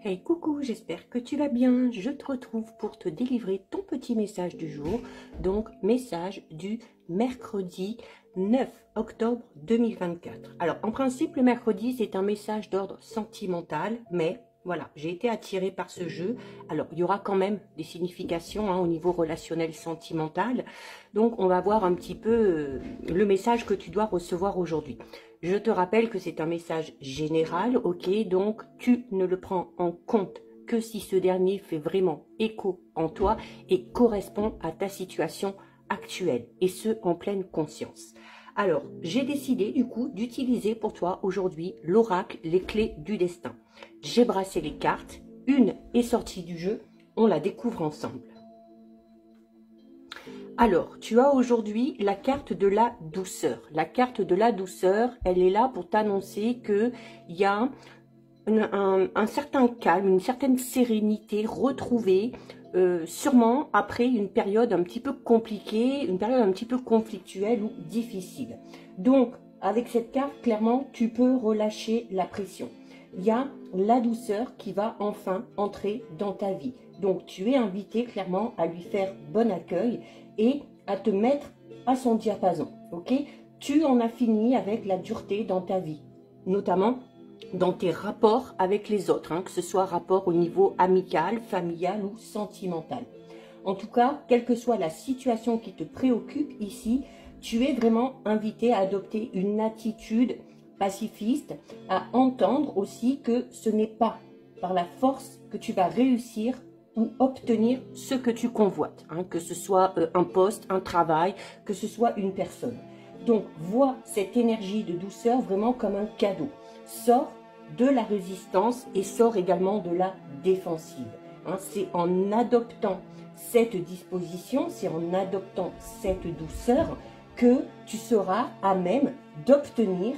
Hey coucou, j'espère que tu vas bien. Je te retrouve pour te délivrer ton petit message du jour. Donc, message du mercredi 9 octobre 2024. Alors, en principe, le mercredi, c'est un message d'ordre sentimental, mais voilà, j'ai été attirée par ce jeu. Alors, il y aura quand même des significations au niveau relationnel sentimental. Donc, on va voir un petit peu le message que tu dois recevoir aujourd'hui. Je te rappelle que c'est un message général, ok? Donc, tu ne le prends en compte que si ce dernier fait vraiment écho en toi et correspond à ta situation actuelle, et ce, en pleine conscience. Alors, j'ai décidé du coup d'utiliser pour toi aujourd'hui l'oracle, les clés du destin. J'ai brassé les cartes, une est sortie du jeu, on la découvre ensemble. Alors, tu as aujourd'hui la carte de la douceur. La carte de la douceur, elle est là pour t'annoncer qu'il y a un certain calme, une certaine sérénité retrouvée, sûrement après une période un petit peu compliquée, une période un petit peu conflictuelle ou difficile. Donc, avec cette carte, clairement, tu peux relâcher la pression. Il y a la douceur qui va enfin entrer dans ta vie. Donc, tu es invité clairement à lui faire bon accueil et à te mettre à son diapason, ok? Tu en as fini avec la dureté dans ta vie, notamment dans tes rapports avec les autres, que ce soit rapport au niveau amical, familial ou sentimental. En tout cas, quelle que soit la situation qui te préoccupe ici, tu es vraiment invité à adopter une attitude pacifiste, à entendre aussi que ce n'est pas par la force que tu vas réussir ou obtenir ce que tu convoites, que ce soit un poste, un travail, que ce soit une personne. Donc, vois cette énergie de douceur vraiment comme un cadeau. Sors de la résistance et sors également de la défensive. C'est en adoptant cette disposition, c'est en adoptant cette douceur que tu seras à même d'obtenir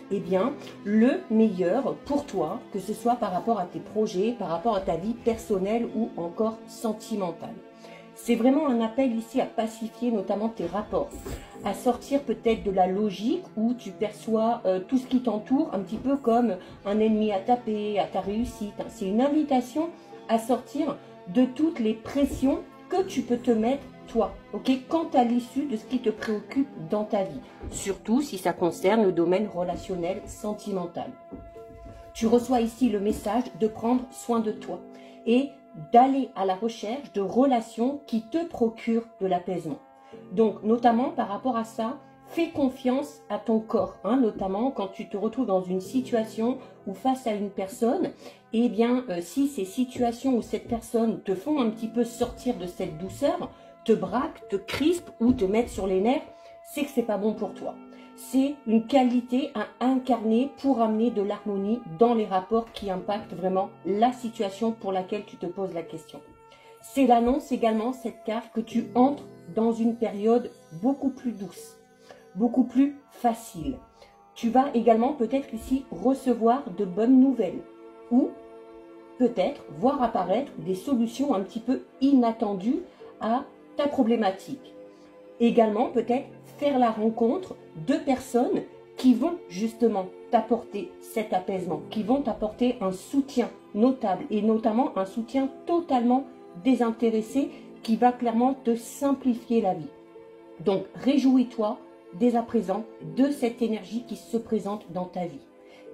le meilleur pour toi, que ce soit par rapport à tes projets, par rapport à ta vie personnelle ou encore sentimentale. C'est vraiment un appel ici à pacifier notamment tes rapports, à sortir peut-être de la logique où tu perçois tout ce qui t'entoure un petit peu comme un ennemi à taper, à ta réussite. C'est une invitation à sortir de toutes les pressions que tu peux te mettre toi, ok, quant à l'issue de ce qui te préoccupe dans ta vie, surtout si ça concerne le domaine relationnel sentimental. Tu reçois ici le message de prendre soin de toi et d'aller à la recherche de relations qui te procurent de l'apaisement. Donc, notamment par rapport à ça, fais confiance à ton corps, notamment quand tu te retrouves dans une situation ou face à une personne, si ces situations ou cette personne te font un petit peu sortir de cette douceur, te braquent, te crispent ou te mettent sur les nerfs, c'est que c'est pas bon pour toi. C'est une qualité à incarner pour amener de l'harmonie dans les rapports qui impactent vraiment la situation pour laquelle tu te poses la question. C'est l'annonce également, cette carte, que tu entres dans une période beaucoup plus douce, beaucoup plus facile. Tu vas également peut-être ici recevoir de bonnes nouvelles ou peut-être voir apparaître des solutions un petit peu inattendues à ta problématique. Également peut-être faire la rencontre de personnes qui vont justement t'apporter cet apaisement, qui vont t'apporter un soutien notable et notamment un soutien totalement désintéressé qui va clairement te simplifier la vie. Donc réjouis-toi dès à présent de cette énergie qui se présente dans ta vie.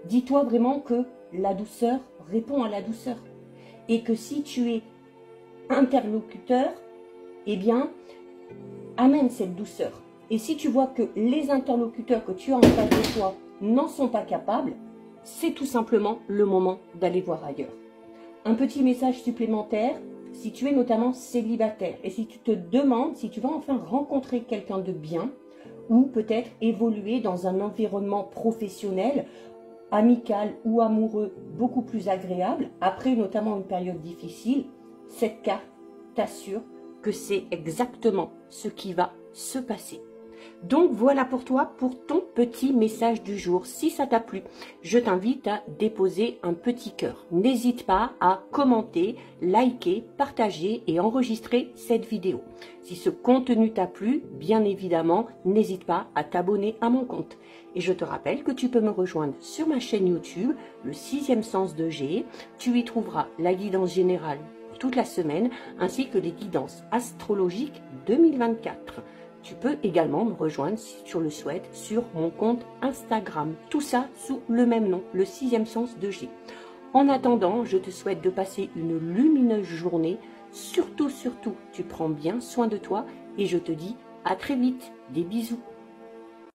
Dis-toi vraiment que la douceur répond à la douceur et que si tu es interlocuteur, amène cette douceur. Et si tu vois que les interlocuteurs que tu as en face de toi n'en sont pas capables, c'est tout simplement le moment d'aller voir ailleurs. Un petit message supplémentaire, si tu es notamment célibataire et si tu te demandes si tu vas enfin rencontrer quelqu'un de bien ou peut-être évoluer dans un environnement professionnel, amical ou amoureux beaucoup plus agréable, après notamment une période difficile, cette carte t'assure que c'est exactement ce qui va se passer. Donc voilà pour toi, pour ton petit message du jour. Si ça t'a plu, je t'invite à déposer un petit cœur. N'hésite pas à commenter, liker, partager et enregistrer cette vidéo. Si ce contenu t'a plu, bien évidemment, n'hésite pas à t'abonner à mon compte. Et je te rappelle que tu peux me rejoindre sur ma chaîne YouTube, le 6e sens de G. Tu y trouveras la guidance générale toute la semaine, ainsi que les guidances astrologiques 2024. Tu peux également me rejoindre, si tu le souhaites, sur mon compte Instagram. Tout ça sous le même nom, le 6e sens de G. En attendant, je te souhaite de passer une lumineuse journée. Surtout, tu prends bien soin de toi et je te dis à très vite. Des bisous.